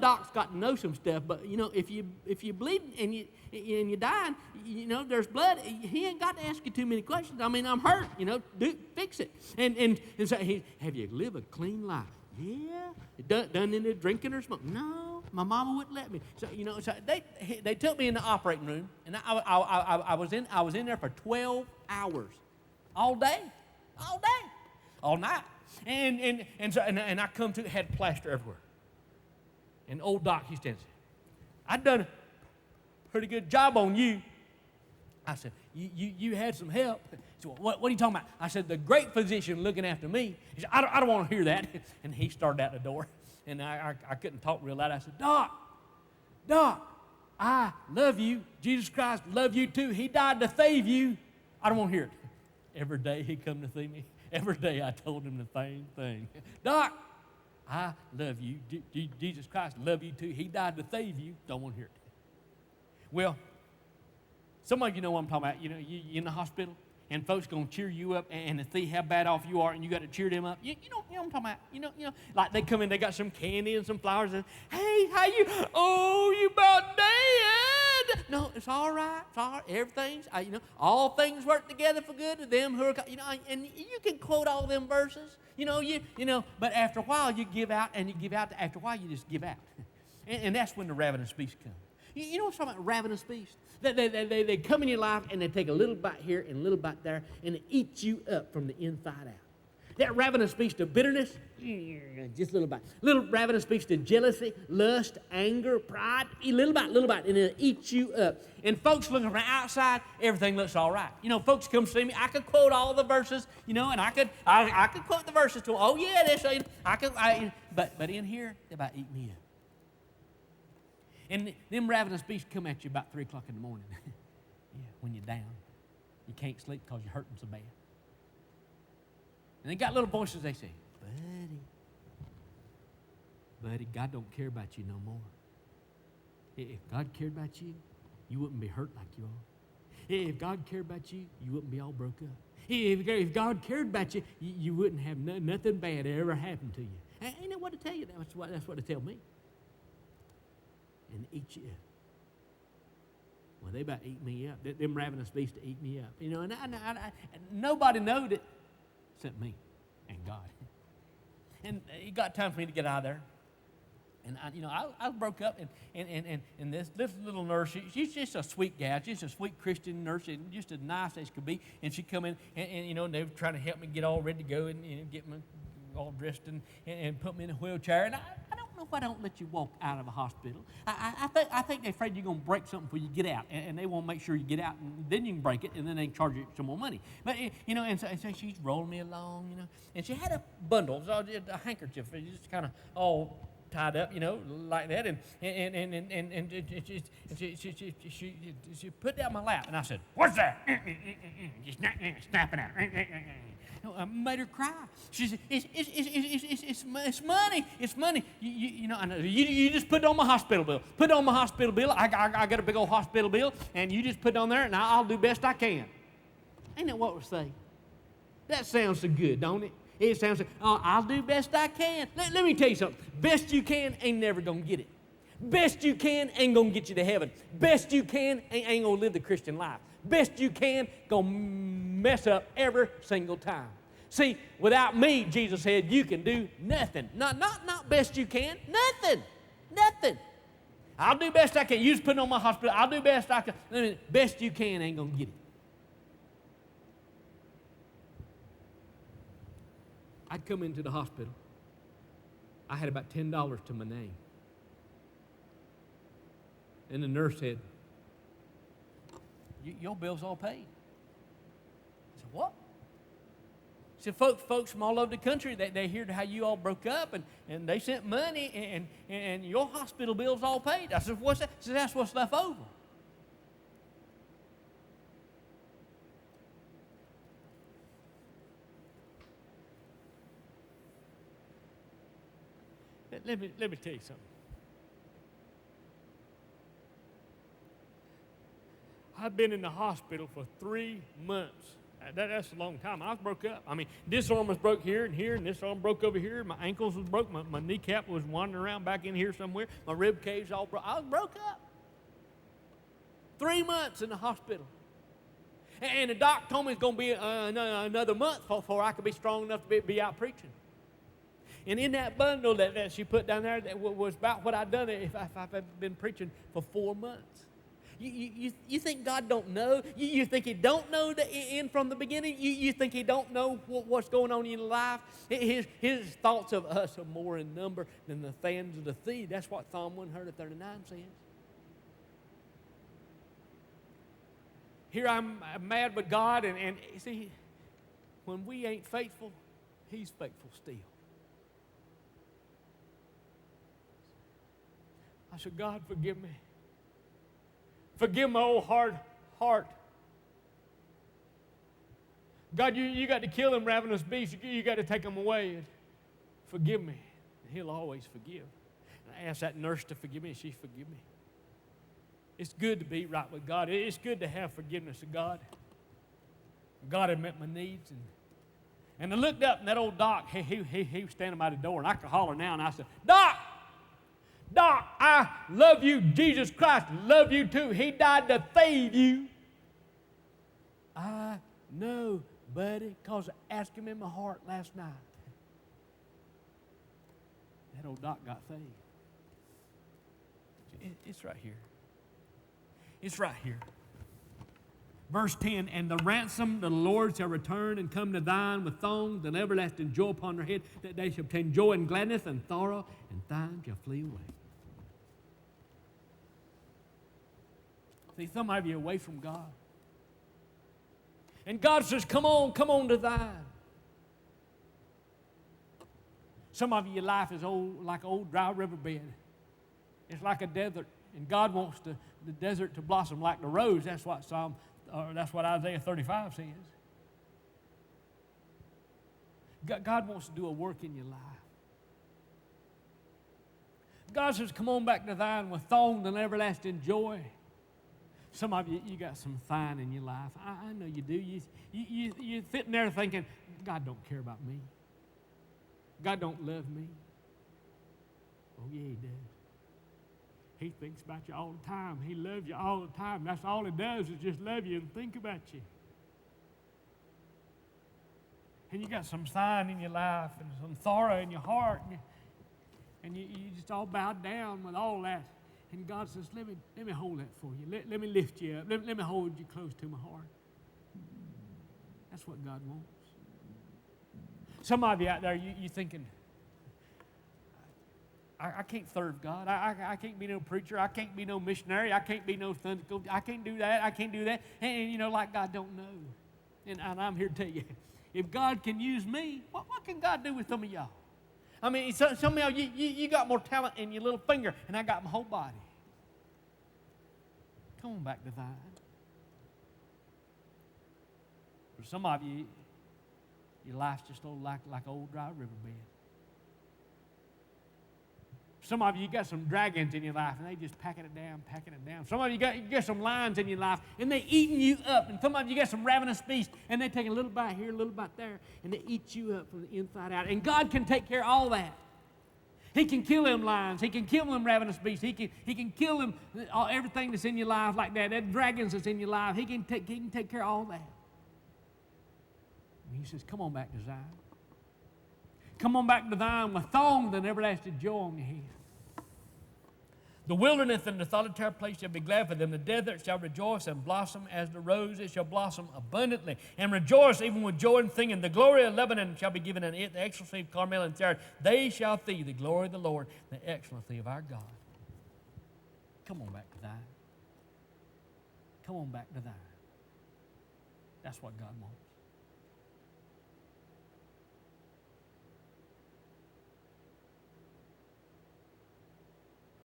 docs got to know some stuff, but you know, if you bleed and you dying, you know, there's blood. He ain't got to ask you too many questions. I mean, I'm hurt. You know, fix it. And so have you lived a clean life? Yeah. Done any drinking or smoking? No, my mama wouldn't let me. So you know, so they took me in the operating room, and I was in there for 12 hours, all day, all night, and I come to had plaster everywhere. And old doc, he stands there. I've done a pretty good job on you. I said, you had some help. He said, what are you talking about? I said, the great physician looking after me. He said, I don't want to hear that. And he started out the door. And I couldn't talk real loud. I said, Doc, I love you. Jesus Christ loved you too. He died to save you. I don't want to hear it. Every day he'd come to see me. Every day I told him the same thing. Doc, I love you. Jesus Christ loved you too. He died to save you. Don't want to hear it. Well, some of you know what I'm talking about. You know, you're in the hospital, and folks going to cheer you up and to see how bad off you are, and you got to cheer them up. You know what I'm talking about. You know, like they come in, they got some candy and some flowers, and hey, how you? Oh, you about dead? No, it's all right. It's all right. Everything's, you know, all things work together for good to them who are, you know, and you can quote all them verses. You know, but after a while you give out, and you give out. After a while you just give out, and that's when the ravenous beast comes. You know what I'm talking about, ravenous beast? They come in your life, and they take a little bite here and a little bite there, and they eat you up from the inside out. That ravenous beast of bitterness, just a little bite. Little ravenous beast of jealousy, lust, anger, pride, little bite, and it'll eat you up. And folks looking from the outside, everything looks all right. You know, folks come see me. I could quote all the verses, you know, and I could quote the verses to them. Oh yeah, but in here, they about eat me up. And them ravenous beasts come at you about 3 o'clock in the morning. Yeah, when you're down, you can't sleep because you're hurting so bad. And they got little voices, they say, buddy, God don't care about you no more. If God cared about you, you wouldn't be hurt like you are. If God cared about you, you wouldn't be all broke up. If God cared about you, you wouldn't have nothing bad ever happen to you. Ain't know what to tell you. That's what they tell me. And eat you up. Well, they about eat me up. Them ravenous beasts to eat me up. You know, and nobody knowed it except me and God. And it got time for me to get out of there. And I broke up, and this little nurse, she's just a sweet gal, just a sweet Christian nurse, and just as nice as could be. And she come in, and you know, they were trying to help me get all ready to go and get me all dressed and put me in a wheelchair. And I don't know why they don't let you walk out of a hospital. I think they're afraid you're going to break something before you get out, and they want to make sure you get out, and then you can break it, and then they can charge you some more money. But you know, and so she's rolling me along, you know, and she had a bundle, so a handkerchief, just kind of all tied up, you know, like that, and she put down my lap, and I said, "What's that?" Just snapping at her. I made her cry. She said, "It's money. It's money. You know, you just put it on my hospital bill. Put it on my hospital bill. I got a big old hospital bill, and you just put it on there, and I'll do best I can." Ain't that what we're saying? That sounds so good, don't it? It sounds like, oh, I'll do best I can. Let me tell you something. Best you can ain't never going to get it. Best you can ain't going to get you to heaven. Best you can ain't going to live the Christian life. Best you can going to mess up every single time. See, without me, Jesus said, you can do nothing. Not best you can. Nothing. I'll do best I can. You just put it on my hospital. I'll do best I can. Best you can ain't going to get it. I'd come into the hospital. I had about $10 to my name. And the nurse said, your bill's all paid. I said, what? She said, folks from all over the country, they heard how you all broke up, and they sent money, and your hospital bill's all paid. I said, what's that? She said, that's what's left over. Let me tell you something. I've been in the hospital for 3 months That's a long time. I was broke up. I mean, this arm was broke here, and this arm broke over here. My ankles was broke. My kneecap was wandering around back in here somewhere. My rib cage's all broke. I was broke up. 3 months in the hospital. And the doc told me it's going to be another month before I could be strong enough to be out preaching. And in that bundle that she put down there, that was about what I'd done if I've been preaching for 4 months. You think God don't know? You think He don't know the end from the beginning? You think He don't know what's going on in your life? His thoughts of us are more in number than the sands of the sea. That's what Psalm 139 says. Here I'm mad with God, and see, when we ain't faithful, He's faithful still. I said, God, forgive me. Forgive my old hard heart. God, you got to kill them ravenous beasts. You got to take them away. And forgive me. And He'll always forgive. And I asked that nurse to forgive me, and she forgave me. It's good to be right with God. It's good to have forgiveness of God. God had met my needs. And I looked up, and that old doc, he was standing by the door, and I could holler now, and I said, Doc! Doc, I love you. Jesus Christ love you too. He died to save you. I know, buddy, because I asked Him in my heart last night. That old doc got saved. It's right here. It's right here. Verse 10, and the ransom the Lord shall return and come to thine with thongs and everlasting joy upon their head, that they shall obtain joy and gladness, and sorrow and thine shall flee away. See, some of you are away from God. And God says, come on to thine. Some of your life is like an old dry riverbed. It's like a desert. And God wants the desert to blossom like the rose. That's what Isaiah 35 says. God wants to do a work in your life. God says, come on back to thine with thongs and everlasting joy. Some of you got some thine in your life. I know you do. You're sitting there thinking, God don't care about me. God don't love me. Oh, yeah, He does. He thinks about you all the time. He loves you all the time. That's all He does is just love you and think about you. And you got some thine in your life and some sorrow in your heart. And you just all bowed down with all that. And God says, let me hold that for you. Let me lift you up. Let me hold you close to my heart. That's what God wants. Some of you out there, you're thinking, I can't serve God. I can't be no preacher. I can't be no missionary. I can't be no Sunday school. I can't do that. I can't do that. And like God don't know. And I'm here to tell you, if God can use me, what can God do with some of y'all? I mean, some of y'all, you got more talent in your little finger, and I got my whole body. Come on back to thine. For some of you, your life's just like old dry riverbed. Some of you got some dragons in your life, and they just packing it down. Some of you got some lions in your life, and they eating you up. And some of you got some ravenous beasts, and they take a little bite here, a little bite there, and they eat you up from the inside out. And God can take care of all that. He can kill them lions. He can kill them ravenous beasts. He can kill them, everything that's in your life like that. That dragons that's in your life. He can take care of all that. And He says, come on back to Zion. Come on back to thine with thongs and everlasting joy on your head. The wilderness and the solitary place shall be glad for them. The desert shall rejoice and blossom as the rose. It shall blossom abundantly and rejoice even with joy and singing. The glory of Lebanon shall be given unto it, the excellency of Carmel and Sharon. They shall see the glory of the Lord, the excellency of our God. Come on back to thine. Come on back to thine. That's what God wants.